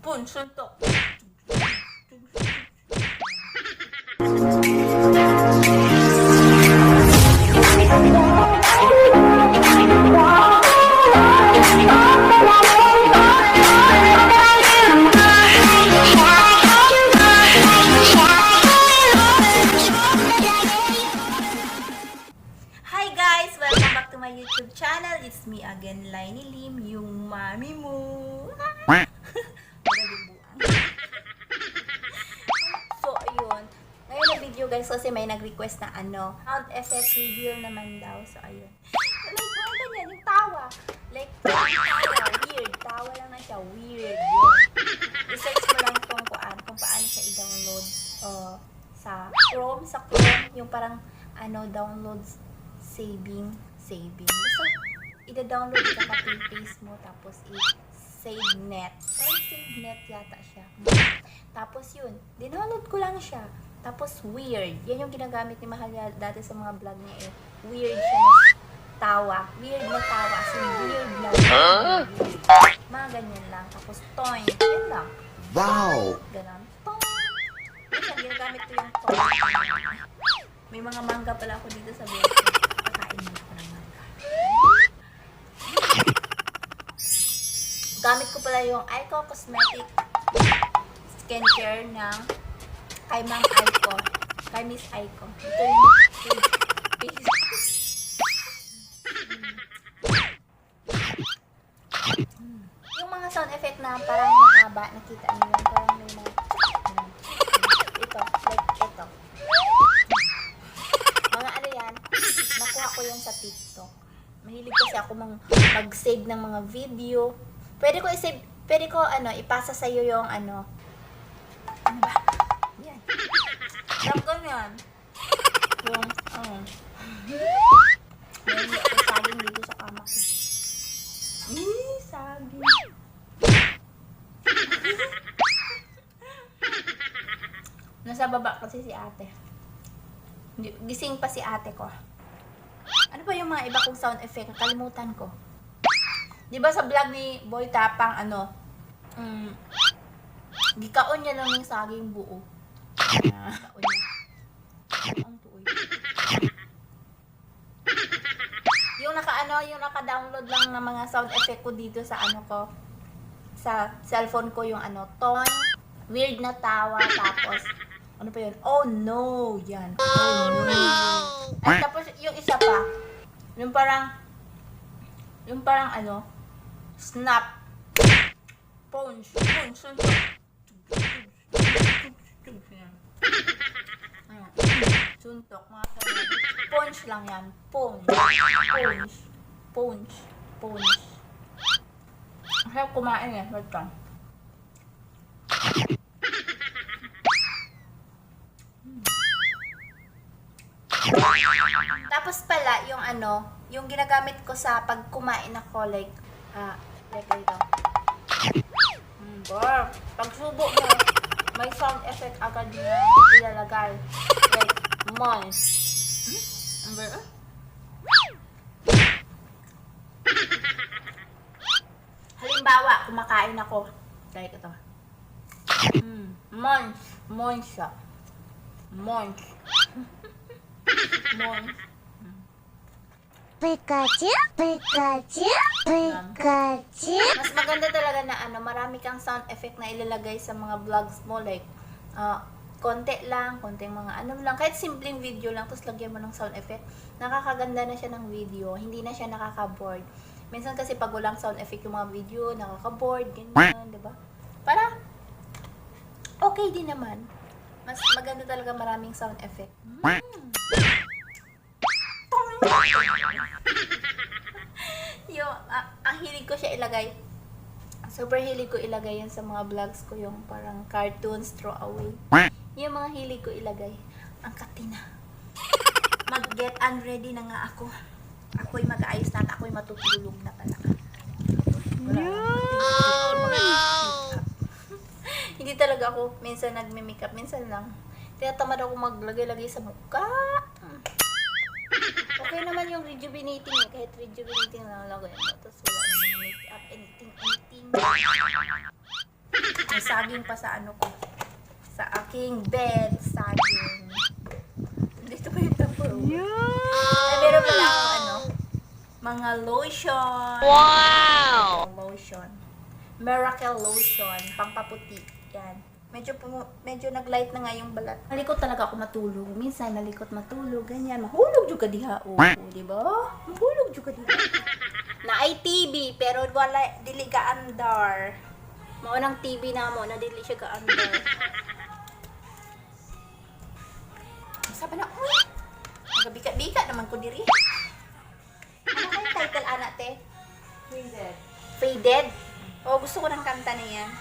Pun, suntok. Hi guys! Welcome back to my YouTube channel. It's me again, Lainey Lim, yung mami mo. So, ayun. Ngayon na video guys kasi may nag-request na sound effect reveal naman daw. So, ayun. Like, mga ganyan, yung tawa. Like, tawa, weird. Tawa lang na siya, weird. Yun. I-search mo lang kung paano siya i-download sa Chrome, yung parang, downloads saving. Basta, ida-download ka paste mo, tapos save net. Parang save net yata siya. Tapos yun, dinownload ko lang siya. Tapos weird. Yan yung ginagamit ni Mahal dati sa mga vlog niya eh. Weird siya na tawa. Weird na tawa. So weird na mga ganyan lang. Tapos toing. Yan lang. Wow! Ganon. Toing. Minsan ginagamit ko yung toing. May mga mangga pala ako dito sa vlog. Pakain mo ako ng mangga. Gamit ko pala yung Aiko Cosmetic Skincare ng kay Ma'am Aiko. Kay Miss Aiko. Ito yung page. Yung mga sound effect na parang mahaba, nakita niyo yun. Parang may mga ito, like ito. Mga yan, nakuha ko yan sa TikTok. Mahilig kasi ako mag-save ng mga video. Pwede ko i-save, ipasa sa iyo yung ano ba? Yan. Yung ganyan. Yung, Meron ako saging dito sa kama ko. Saging. Nasa baba kasi si ate. Gising pa si ate ko. Ano pa yung mga iba kong sound effect? Kalimutan ko. Di ba sa vlog ni Boy Tapang, gikaon niya lang yung saging buo. Gikaon niya. Ang tuoy. Yung naka-download lang ng mga sound effect ko dito sa sa cellphone ko yung toy, weird na tawa, tapos ano pa yun? Oh no! Yan. Oh no! At tapos yung isa pa, yung parang snap. Punch. Suntok. Mga ganyan. Punch lang yan. Punch. Masarap kumain eh. Wait lang. Tapos pala, yung ginagamit ko sa pag kumain ako, like ito. Pag subo mo, may sound effect agad na ilalagay. Like, munch. Halimbawa, kumakain ako. Like ito. Munch siya. Munch. Pikachu. Mas maganda talaga na marami kang sound effect na ilalagay sa mga vlogs mo, like konting mga lang, kahit simpleng video lang, tapos lagyan mo ng sound effect. Nakakaganda na siya ng video, hindi na siya nakaka-bored. Minsan kasi pag walang sound effect yung mga video, nakaka-bored, ganyan, di ba? Para okay din naman. Mas maganda talaga maraming sound effect. Ang hilig ko siya ilagay. Super hilig ko ilagay yan sa mga vlogs ko, yung parang cartoons, throwaway. Yung mga hilig ko ilagay. Ang katina. Mag-get unready na nga ako. Ako'y mag-aayos na at ako'y matutulog na pala. Hindi talaga ako minsan nagme-makeup. Minsan lang. Tinatamad ako maglagay-lagay sa mukha. Okay naman yung rejuvenating eh. Kahit rejuvenating lang lagay mo. Tapos wala namang makeup, anything. saging pa sa ano ko. Sa aking bed, saging. Dito pa yung Tupperware. Ay, meron pala akong ano, mga lotion. Wow! Lotion. Miracle lotion, pampaputi. Yan. Medyo nag-light na nga yung balat. Nalikot talaga ako matulog. Minsan nalikot matulog, ganyan. Mahulog juga diha o, di ba? Mahulog juga diha. Na ay TV pero wala dili ka andar. Mao nang TV na mo na dili siya ka andar. Sabi na, uy! Nagabika-bika naman ko diri. Ano kayong title, anak, te? Faded. Faded? Oh, gusto ko ng kanta na yan.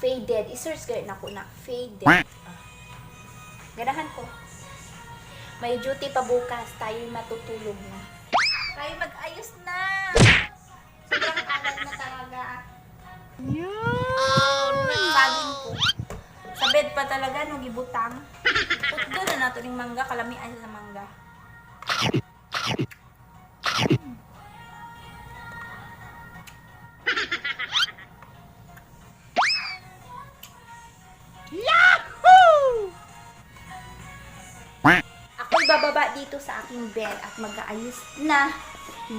Faded. I-search kayo na ko na. Faded. Ganahan ko. May duty pa bukas. Tayo'y matutulog na. Tayo mag-ayos na. Sobrang agad na talaga. Oh, no. Saging ko. Sa bed pa talaga, nung gibutang. Putdo na nato ng mangga. Kalamian sa mangga. Ako'y bababa dito sa aking bed at mag-aayos na.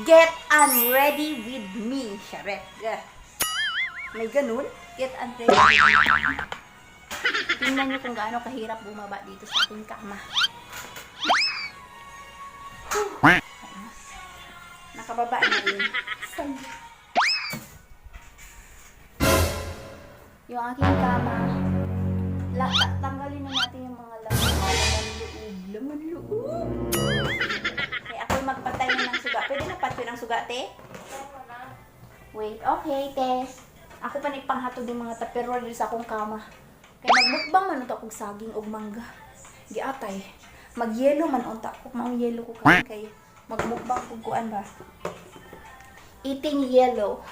Get unready with me. Sharet. May ganun? Get unready with me. Tingnan niyo kung gaano kahirap bumaba dito sa aking kama. Nakababa na rin. Yung aking kama. Tanggalin na natin yung mga laman loob. Okay, ako'y magpatay na ng suga. Pwede na patyo ng suga, te? Wait, okay, te. Ako pa nagpanghatod yung mga tupperware sa akong kama. Kaya magmukbang man ito akong saging o mangga. Giatay. Mag-yelo man unta ko. Maong-yelo ko kay magmukbang kung kuan ba. Eating yellow.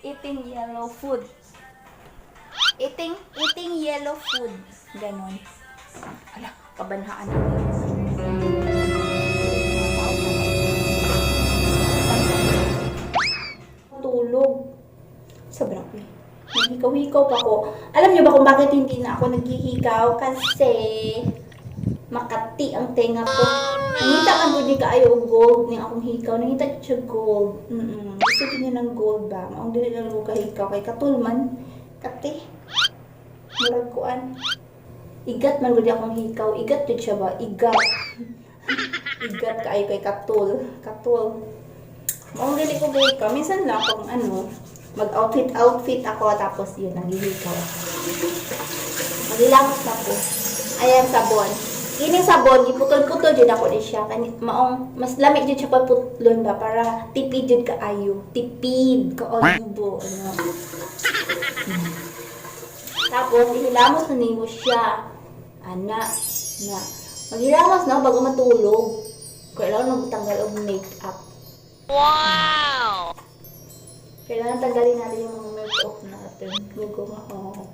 eating yellow food. Eating yellow food. Ganon. Ala, kabanhaan na. Tulog. Sobrang ko. Naghikaw-hikaw pa ko. Alam niyo ba kung bakit hindi na ako naghihikaw? Kasi makati ang tenga ko. Nangita ka doon di kaayo og gold ng akong hikaw. Nangita siya gold. Gusto ko niya ng gold ba? Maong dili lang ko kahikaw. Kay katulman. Kati. Murag kuan. Igat man gud akong hikaw. Igat jud siya ba? Igat. Igat kaayo kay katul. Katul. Maong dili ko kahikaw. Minsan lang akong ano, mag-outfit ako tapos yun, naghihikaw. Magilamos na po. Ayan, sabon. Ini sabon, iputol-putol dyan ako din siya. Maong, mas lamig dyan siya paputlon ba para tipid dyan kaayo. Tipid, kaolibo. Ano. Tapos, ihilamos na nimo siya. Ana, na. Maghilamos na bago matulog. Kailangan magtanggal og makeup. Wow! Kailangan tanggalin natin yung mga makeup natin. Lugo ako.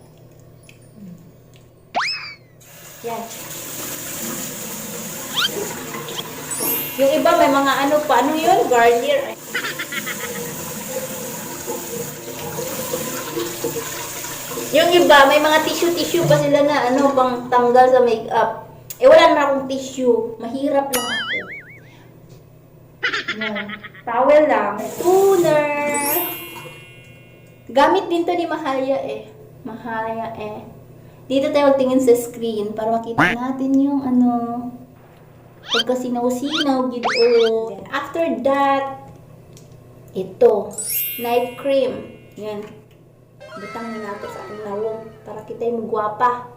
Yan. Yung iba may mga ano pa. Ano yun? Garnier. Yung iba may mga tissue pa sila na ano pang tanggal sa makeup. Eh wala naman akong tissue. Mahirap lang ako. Yan. Towel lang. Toner. Gamit din to ni Mahalia eh. Mahalia eh. Dito tayo magtingin sa screen para makita natin yung ano, pagkasinaw-sinaw, gito. After that, ito, night cream. Yan. Butang na nato sa aking nawong para kita yung magwapa.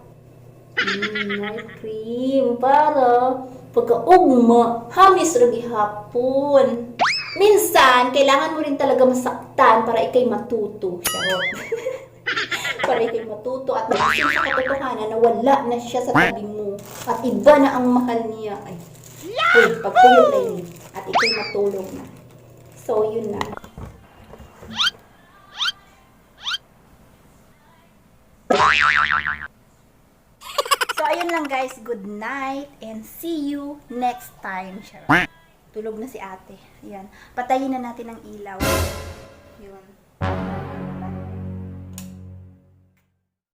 Night cream para pagka-ugma, hamis ragi hapon. Minsan, kailangan mo rin talaga masaktan para ikay matuto. Charot. Para ikay matuto at magising sa katotohanan na wala na siya sa tabi mo. At iba na ang mahal niya. Ay, pagpuyot na yun. At ikay matulog na. So, yun na. So, ayun lang guys. Good night and see you next time. Charot. Tulog na si ate. Ayan. Patayin na natin ang ilaw. Yun.